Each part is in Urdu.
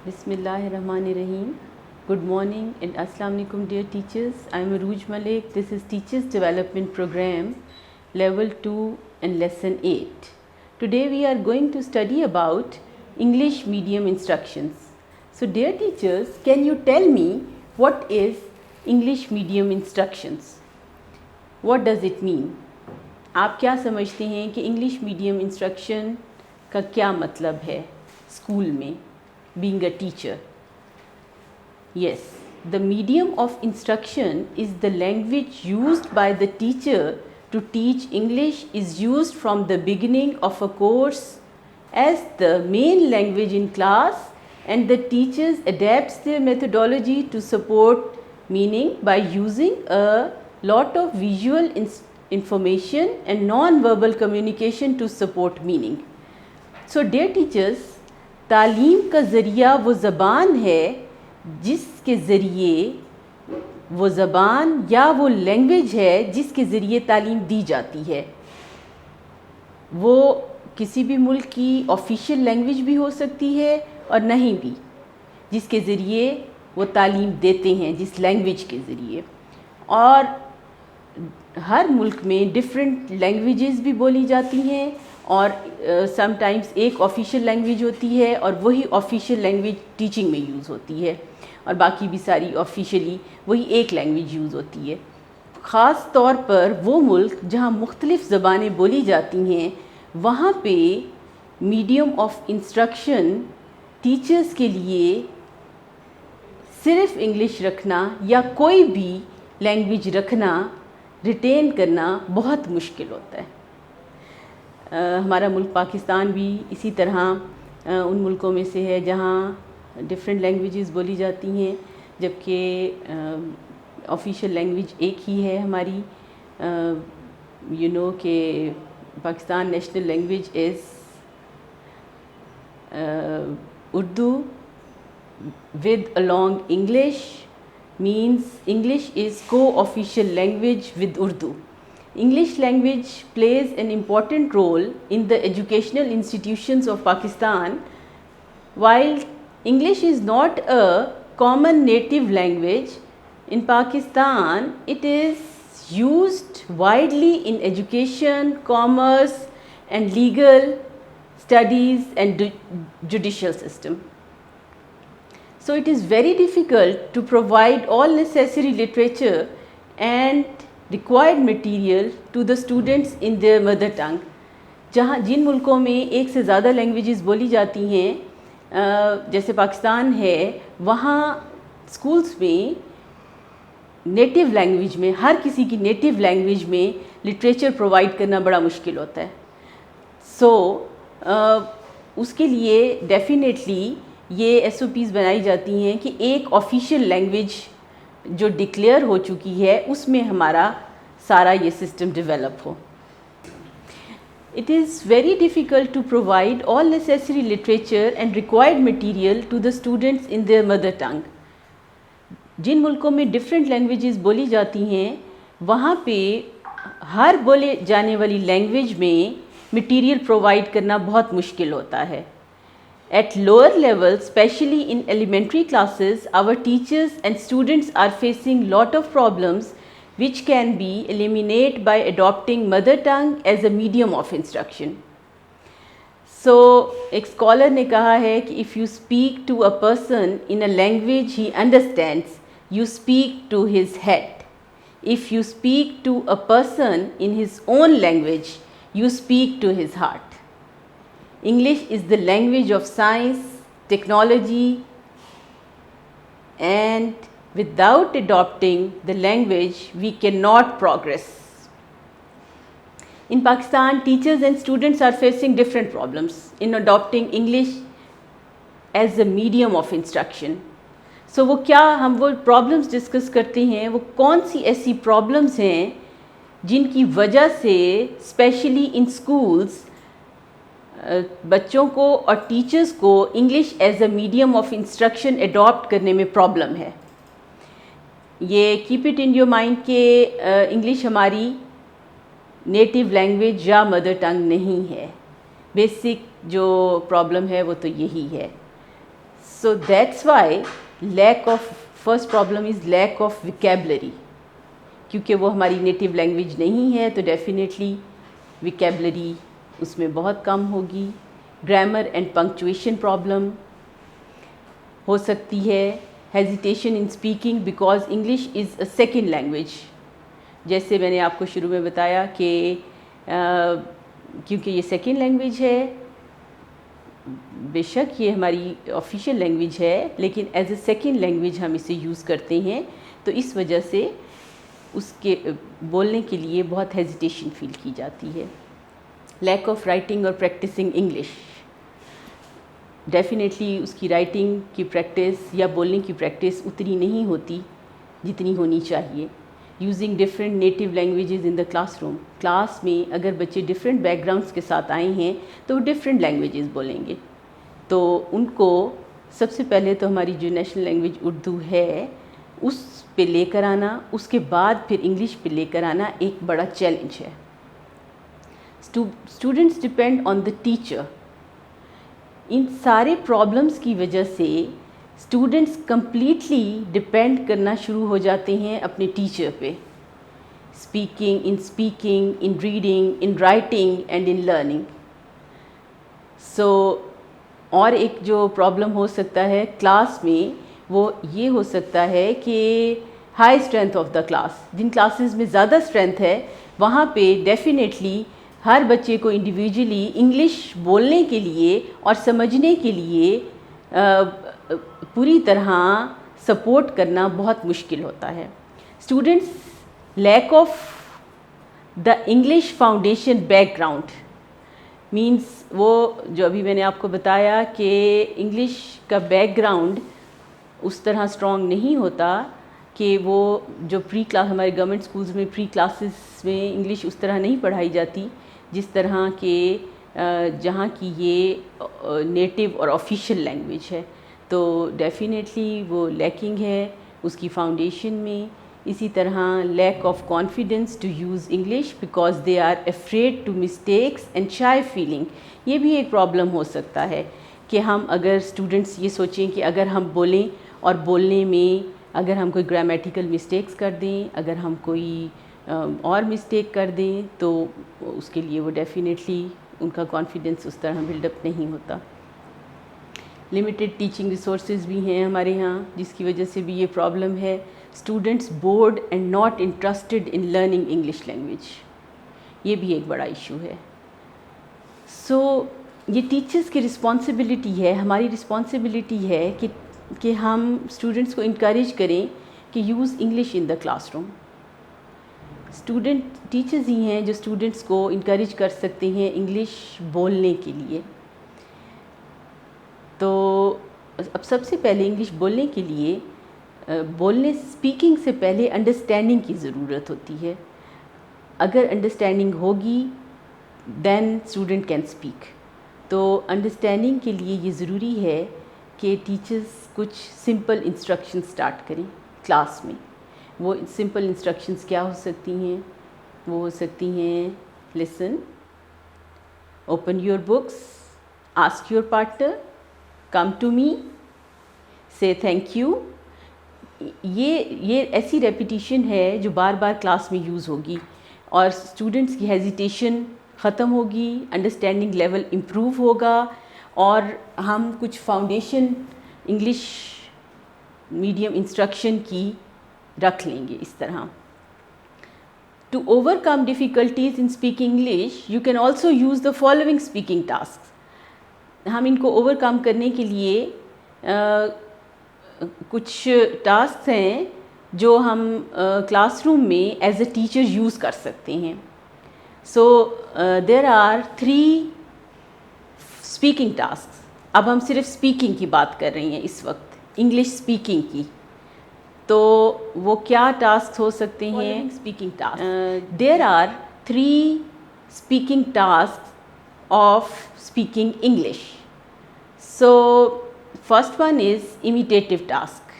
Bismillahirrahmanirrahim. Good morning and Assalamu alaikum dear teachers. I am Arooj Malik. This is Teachers Development Program Level 2 and Lesson 8. Today we are going to study about English medium instructions. So dear teachers, can you tell me what is English medium instructions? What does it mean? آپ کیا سمجھتے ہیں کہ انگلش میڈیم انسٹرکشن کا کیا مطلب ہے اسکول میں being a teacher? Yes, the medium of instruction is the language used by the teacher to teach English is used from the beginning of a course as the main language in class, and the teachers adapts their methodology to support meaning by using a lot of visual information and non-verbal communication to support meaning. So dear teachers, تعلیم کا ذریعہ وہ زبان ہے جس کے ذریعے وہ زبان یا وہ لینگویج ہے جس کے ذریعے تعلیم دی جاتی ہے. وہ کسی بھی ملک کی آفیشیل لینگویج بھی ہو سکتی ہے اور نہیں بھی، جس کے ذریعے وہ تعلیم دیتے ہیں جس لینگویج کے ذریعے. اور ہر ملک میں ڈفرینٹ لینگویجز بھی بولی جاتی ہیں، اور سم ٹائمز ایک آفیشیل لینگویج ہوتی ہے اور وہی آفیشیل لینگویج ٹیچنگ میں یوز ہوتی ہے، اور باقی بھی ساری آفیشیلی وہی ایک لینگویج یوز ہوتی ہے. خاص طور پر وہ ملک جہاں مختلف زبانیں بولی جاتی ہیں وہاں پہ میڈیم آف انسٹرکشن ٹیچرز کے لیے صرف انگلش رکھنا یا کوئی بھی لینگویج رکھنا، ریٹین کرنا بہت مشکل ہوتا ہے. ہمارا ملک پاکستان بھی اسی طرح ان ملکوں میں سے ہے جہاں ڈفرینٹ لینگویجز بولی جاتی ہیں، جبکہ آفیشیل لینگویج ایک ہی ہے ہماری. کہ Pakistan national language is Urdu with along English, means English is co-official language with Urdu. English language plays an important role in the educational institutions of Pakistan. While English is not a common native language, in Pakistan it is used widely in education, commerce and legal studies and judicial system. So it is very difficult to provide all necessary literature and required material to the students in their mother tongue. جن ملکوں میں ایک سے زیادہ لینگویجز بولی جاتی ہیں جیسے پاکستان ہے، وہاں اسکولس میں نیٹیو لینگویج میں، ہر کسی کی نیٹیو لینگویج میں لٹریچر پرووائڈ کرنا بڑا مشکل ہوتا ہے. سو اس کے لیے ڈیفینیٹلی یہ ایس او پیز بنائی جاتی ہیں کہ ایک آفیشیل لینگویج جو ڈکلیئر ہو چکی ہے اس میں ہمارا سارا یہ سسٹم ڈیولپ ہو. It is very difficult to provide all necessary literature and required material to the students in their mother tongue. جن ملکوں میں ڈفرینٹ لینگویجز بولی جاتی ہیں وہاں پہ ہر بولے جانے والی لینگویج میں مٹیریل پرووائڈ کرنا بہت مشکل ہوتا ہے. At lower levels, especially in elementary classes, our teachers and students are facing lot of problems which can be eliminated by adopting mother tongue as a medium of instruction. So, ایک scholar نے کہا ہے کہ if you speak to a person in a language he understands, you speak to his head. If you speak to a person in his own language, you speak to his heart. English is the language of science, technology, and without adopting the language, we cannot progress. In Pakistan, teachers and students are facing different problems in adopting English as a medium of instruction. So ہم وہ problems discuss کرتے ہیں، وہ کون سی ایسی problems ہیں جن کی وجہ سے especially in schools بچوں کو اور ٹیچرز کو English as a medium of instruction adopt کرنے میں پرابلم ہے. یہ keep it in your mind کہ انگلش ہماری نیٹیو لینگویج یا مدر ٹنگ نہیں ہے. بیسک جو پرابلم ہے وہ تو یہی ہے. So that's why first problem is lack of vocabulary. کیونکہ وہ ہماری نیٹیو لینگویج نہیں ہے تو ڈیفینیٹلی ویکیبلری اس میں بہت کم ہوگی. گرامر اینڈ پنکچویشن پرابلم ہو سکتی ہے. Hesitation in speaking because English is a second language. جیسے میں نے آپ کو شروع میں بتایا کہ کیونکہ یہ سیکنڈ لینگویج ہے، بے شک یہ ہماری آفیشیل لینگویج ہے لیکن ایز اے سیکنڈ لینگویج ہم اسے یوز کرتے ہیں، تو اس وجہ سے اس کے بولنے کے لیے بہت ہیزیٹیشن فیل کی جاتی ہے. لیک آف رائٹنگ اور پریکٹسنگ انگلش، ڈیفینیٹلی اس کی رائٹنگ کی پریکٹس یا بولنے کی پریکٹس اتنی نہیں ہوتی جتنی ہونی چاہیے. Using different native languages in the class room, class میں اگر بچے ڈفرینٹ بیک گراؤنڈس کے ساتھ آئے ہیں تو وہ ڈفرینٹ لینگویجز بولیں گے، تو ان کو سب سے پہلے تو ہماری جو نیشنل لینگویج اردو ہے اس پہ لے کر آنا، اس کے بعد پھر انگلش پہ لے کر آنا ایک بڑا چیلنج ہے. Students depend on the teacher. ان سارے پرابلمس کی وجہ سے اسٹوڈنٹس کمپلیٹلی ڈپینڈ کرنا شروع ہو جاتے ہیں اپنے ٹیچر پہ. Speaking in reading in writing and in learning. So اور ایک جو پرابلم ہو سکتا ہے کلاس میں وہ یہ ہو سکتا ہے کہ high strength of the class, جن کلاسز میں زیادہ اسٹرینتھ ہے وہاں پہ ڈیفینیٹلی ہر بچے کو انڈیویجولی انگلش بولنے کے لیے اور سمجھنے کے لیے پوری طرح سپورٹ کرنا بہت مشکل ہوتا ہے. Students lack of the English foundation back ground means وہ جو ابھی میں نے آپ کو بتایا کہ انگلش کا بیک گراؤنڈ اس طرح اسٹرانگ نہیں ہوتا کہ وہ جو پری کلاس ہمارے گورنمنٹ اسکولز میں پری کلاسز میں انگلش اس طرح نہیں پڑھائی جاتی جس طرح کہ جہاں کی یہ نیٹیو اور آفیشیل لینگویج ہے، تو ڈیفینیٹلی وہ لیکنگ ہے اس کی فاؤنڈیشن میں. اسی طرح lack of confidence to use English because they are afraid to mistakes and shy feeling. یہ بھی ایک پرابلم ہو سکتا ہے کہ ہم اگر اسٹوڈنٹس یہ سوچیں کہ اگر ہم بولیں اور بولنے میں اگر ہم کوئی گرامیٹیکل مسٹیکس کر دیں، اگر ہم کوئی اور مسٹیک کر دیں تو اس کے لیے وہ ڈیفینیٹلی ان کا کانفیڈنس اس طرح بلڈ اپ نہیں ہوتا. لمیٹڈ ٹیچنگ ریسورسز بھی ہیں ہمارے یہاں جس کی وجہ سے بھی یہ پرابلم ہے. Students board and not interested in learning English language, یہ بھی ایک بڑا ایشو ہے. سو یہ ٹیچرس کی رسپانسبلٹی ہے، ہماری رسپانسبلٹی ہے کہ ہم اسٹوڈنٹس کو انکریج کریں کہ use English in the classroom. Teachers ہی ہیں جو اسٹوڈنٹس کو انکریج کر سکتے ہیں انگلش بولنے کے لیے. تو اب سب سے پہلے انگلش بولنے کے لیے اسپیکنگ سے پہلے انڈرسٹینڈنگ کی ضرورت ہوتی ہے. اگر انڈرسٹینڈنگ ہوگی دین اسٹوڈنٹ کین اسپیک. تو انڈرسٹینڈنگ کے لیے یہ ضروری ہے کہ ٹیچرز کچھ سمپل انسٹرکشن اسٹارٹ کریں کلاس میں. وہ سمپل انسٹرکشنز کیا ہو سکتی ہیں؟ وہ ہو سکتی ہیں listen, open your books, ask your partner, come to me, سے تھینک یو. یہ ایسی ریپیٹیشن ہے جو بار بار کلاس میں یوز ہوگی اور اسٹوڈنٹس کی ہیزیٹیشن ختم ہوگی، انڈرسٹینڈنگ لیول امپروو ہوگا اور ہم کچھ فاؤنڈیشن انگلش میڈیم انسٹرکشن کی رکھ لیں گے. اس طرح to overcome difficulties in speaking English you can also use the following speaking task. ہم ان کو اوور کم کرنے کے لیے کچھ ٹاسک ہیں جو ہم کلاس روم میں ایز اے ٹیچر یوز کر سکتے ہیں. سو دیر آر 3 اسپیکنگ ٹاسک. اب ہم صرف اسپیکنگ کی بات کر رہے ہیں اس وقت، انگلش اسپیکنگ کی. تو وہ کیا ٹاسک ہو سکتے ہیں؟ Speaking task. There are 3 speaking task of speaking English. So first one is imitative task.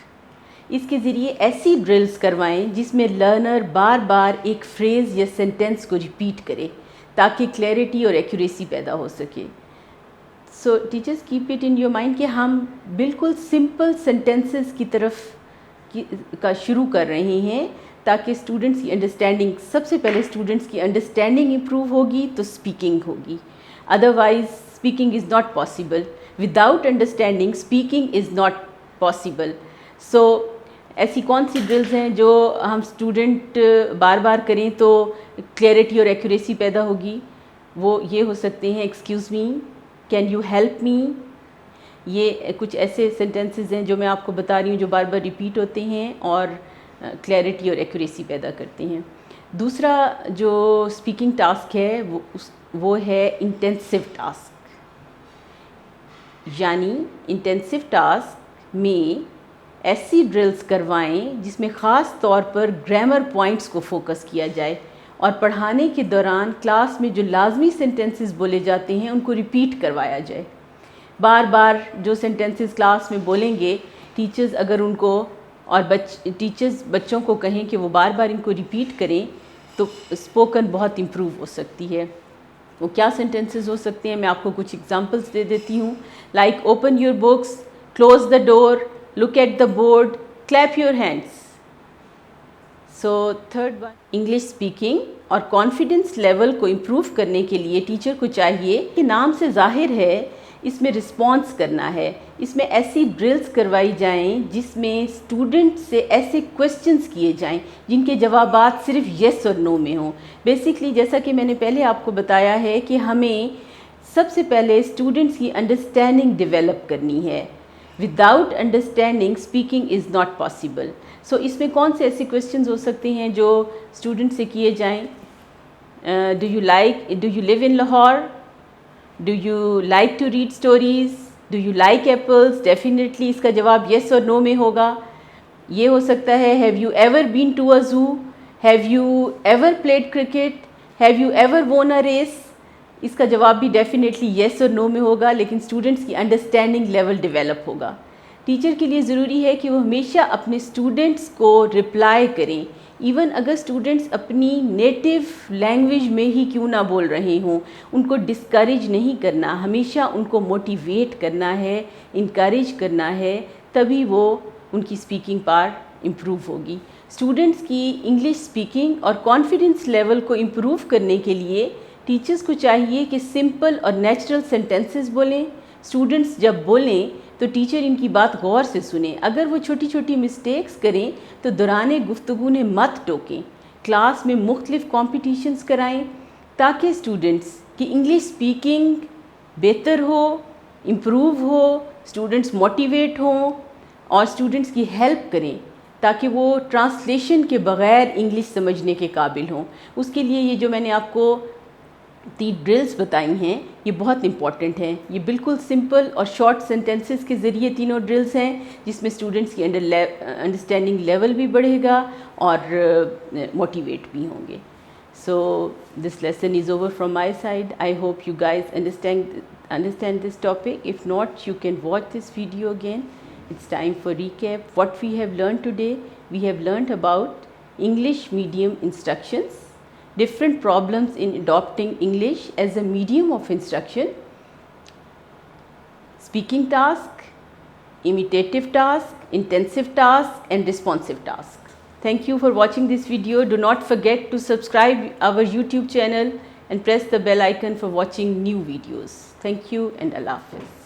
اس کے ذریعے ایسی ڈرلز کروائیں جس میں لرنر بار بار ایک فریز یا سینٹینس کو ریپیٹ کرے تاکہ کلیئرٹی اور ایکوریسی پیدا ہو سکے. So teachers keep it in your mind کہ ہم بالکل سمپل سینٹینسز کی طرف کا شروع کر رہے ہیں تاکہ اسٹوڈنٹس کی انڈرسٹینڈنگ، سب سے پہلے اسٹوڈنٹس کی انڈرسٹینڈنگ امپروو ہوگی تو اسپیکنگ ہوگی. Otherwise speaking is not possible. Without understanding speaking is not possible. So ایسی کون سی ڈرلز ہیں جو ہم اسٹوڈنٹ بار بار کریں تو کلیئرٹی اور ایکوریسی پیدا ہوگی؟ وہ یہ ہو سکتے ہیں: excuse me, can you help me. یہ کچھ ایسے سینٹینسز ہیں جو میں آپ کو بتا رہی ہوں جو بار بار ریپیٹ ہوتے ہیں اور کلیئرٹی اور ایکوریسی پیدا کرتے ہیں. دوسرا جو اسپیکنگ ٹاسک ہے وہ ہے انٹینسو ٹاسک. یعنی انٹینسو ٹاسک میں ایسی ڈرلز کروائیں جس میں خاص طور پر گرامر پوائنٹس کو فوکس کیا جائے اور پڑھانے کے دوران کلاس میں جو لازمی سینٹینسز بولے جاتے ہیں ان کو ریپیٹ کروایا جائے. بار بار جو سینٹینسز کلاس میں بولیں گے ٹیچرز اگر ان کو اور ٹیچرز بچوں کو کہیں کہ وہ بار بار ان کو ریپیٹ کریں تو اسپوکن بہت امپروو ہو سکتی ہے. وہ کیا سینٹینسز ہو سکتے ہیں؟ میں آپ کو کچھ ایگزامپلس دے دیتی ہوں. Like open your books, close the door, look at the board, clap your hands. So third one, English speaking اور کانفیڈنس لیول کو امپروو کرنے کے لیے ٹیچر کو چاہیے کہ نام سے ظاہر ہے اس میں رسپانس کرنا ہے. اس میں ایسی ڈرلز کروائی جائیں جس میں اسٹوڈنٹ سے ایسے کویسچنس کیے جائیں جن کے جوابات صرف یس اور نو میں ہوں. بیسکلی جیسا کہ میں نے پہلے آپ کو بتایا ہے کہ ہمیں سب سے پہلے اسٹوڈنٹس کی انڈرسٹینڈنگ ڈیولپ کرنی ہے. Without understanding speaking is not possible. So اس میں کون سے ایسے کویسچنز ہو سکتے ہیں جو اسٹوڈنٹ سے کیے جائیں؟ Do you live in Lahore? Do you like to read stories? Do you like apples? Definitely اس کا جواب یس اور نو میں ہوگا. یہ ہو سکتا ہے have you ever been to a zoo? Have you ever played cricket? Have you ever won a race? اس کا جواب بھی ڈیفینیٹلی یس اور نو میں ہوگا، لیکن اسٹوڈنٹس کی انڈرسٹینڈنگ لیول ڈیولپ ہوگا. ٹیچر کے لیے ضروری ہے کہ وہ ہمیشہ اپنے اسٹوڈنٹس کو رپلائی کریں، ایون اگر اسٹوڈنٹس اپنی نیٹیو لینگویج میں ہی کیوں نہ بول رہے ہوں. ان کو ڈسکریج نہیں کرنا، ہمیشہ ان کو موٹیویٹ کرنا ہے، انکریج کرنا ہے، تبھی وہ ان کی اسپیکنگ پار امپروو ہوگی. اسٹوڈنٹس کی انگلش اسپیکنگ اور کانفیڈنس لیول کو امپروو کرنے کے لیے ٹیچرس کو چاہیے کہ سمپل اور نیچرل سینٹینسز بولیں. اسٹوڈنٹس جب بولیں تو ٹیچر ان کی بات غور سے سنیں. اگر وہ چھوٹی چھوٹی مسٹیکس کریں تو دوران گفتگو نے مت ٹوکیں. کلاس میں مختلف کمپٹیشنز کرائیں تاکہ اسٹوڈنٹس کی انگلش اسپیکنگ بہتر ہو، امپروو ہو، اسٹوڈنٹس موٹیویٹ ہوں اور اسٹوڈنٹس کی ہیلپ کریں تاکہ وہ ٹرانسلیشن کے بغیر انگلش سمجھنے کے قابل ہوں. اس کے لیے یہ جو میں نے آپ کو 3 ڈرلز بتائی ہیں یہ بہت امپورٹنٹ ہیں. یہ بالکل سمپل اور شارٹ سینٹینسز کے ذریعے تینوں ڈرلز ہیں جس میں اسٹوڈنٹس کی انڈرسٹینڈنگ لیول بھی بڑھے گا اور موٹیویٹ بھی ہوں گے. So this lesson is over from my side. I hope you guys understand this topic. If not, you can watch this video again. It's time for recap. What we have learned today, we have learned about English medium instructions, different problems in adopting English as a medium of instruction, speaking task, imitative task, intensive task, and responsive task. Thank you for watching this video. Do not forget to subscribe our YouTube channel and press the bell icon for watching new videos. Thank you and Allah Hafiz.